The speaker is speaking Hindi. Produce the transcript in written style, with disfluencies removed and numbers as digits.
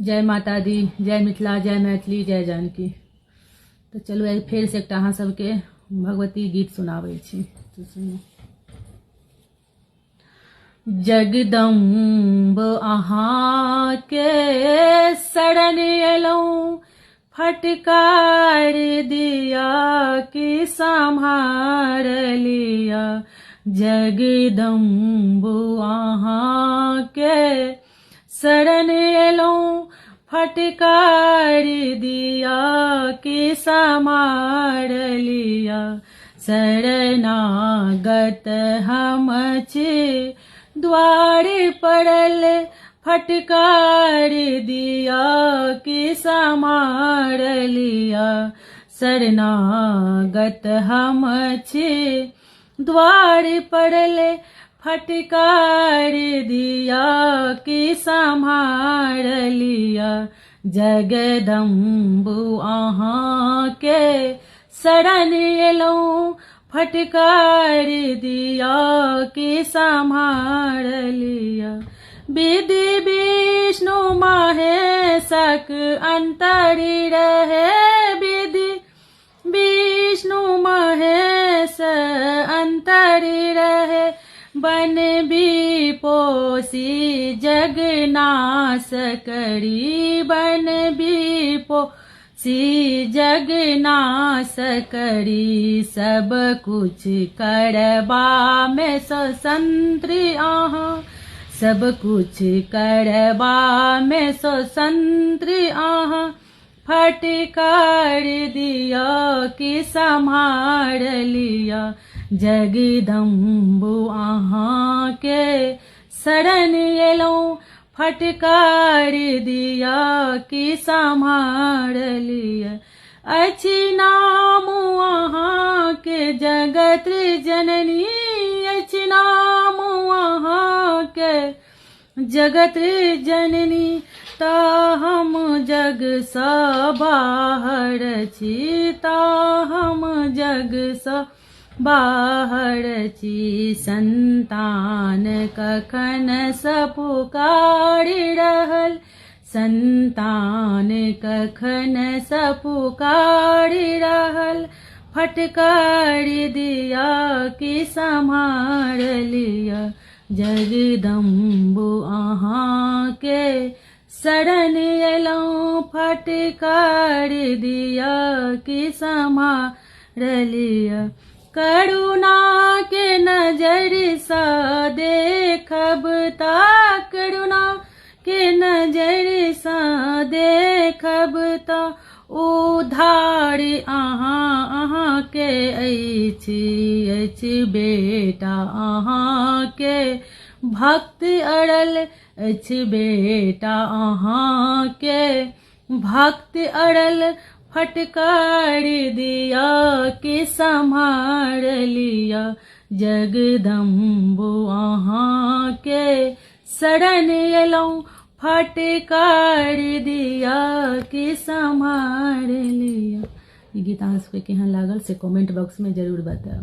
जय माता दी, जय मिथिला, जय मैथिली, जय जानकी। तो चलू एक फेर से एकटा अहाँ सबके भगवती गीत सुनाबै छी। तो सुनू। जगदम्ब अहाँ के शरण एलौं, फटकार दिया कि सम्हार लिया। जगदम्ब अहाँ के शरण एलौं, फटकार दिया कि सम्हार लिया। शरणागत हम छी, द्वार पड़ल, फटकार दिया कि सम्हार लिया। शरणागत हम छी, द्वार पड़ल, फटकार दिया कि सम्हार लिया। जगदम्ब अहाँ के शरण एलौं, फटकार दिया कि सम्हार लिया। विधि विष्णु महेशक अंतरि रहे, विधि विष्णु महेश अंतरि रहे। बन बिपोसी जगनाश करी, बन बिपोसी जगनाश करी। सब कुछ करबा में स्वतंत्र अहाँ, सब कुछ करबा में स्वतंत्र अहाँ। फटकार दिया कि सम्हार लिया। जगदम्ब अहाँ के शरण एलौं, फटकार दिया कि सम्हार लिया। अछि नाम अहाँ के जगत जननी, अछि नाम अहाँ के जगत जननी। ता हम जग सा बाहर छी, ता हम जग सा बाहर छी। संतान कखन स पुकारी रहल, संतान कखन स पुकारी रहल। फटकार दिया कि सम्हार लिया। जगदम्ब अहाँ के शरण एलौं, फटकार दिया कि सम्हार लिया। करुणा के नजर सा देखब ता, करुणा के नजर सा देखब ता। उद्धार अहाँ के अछि बेटा अहाँ के भक्त अड़ल, अछि बेटा अहाँ के भक्त अड़ल। फटकार दिया कि सम्हार लिया। जगदम्ब अहाँ के शरण एलौं, फटकार दिया कि सम्हार लिया। ये गीत अहाँ सबके केहन लागल से कमेंट बॉक्स में जरूर बताओ।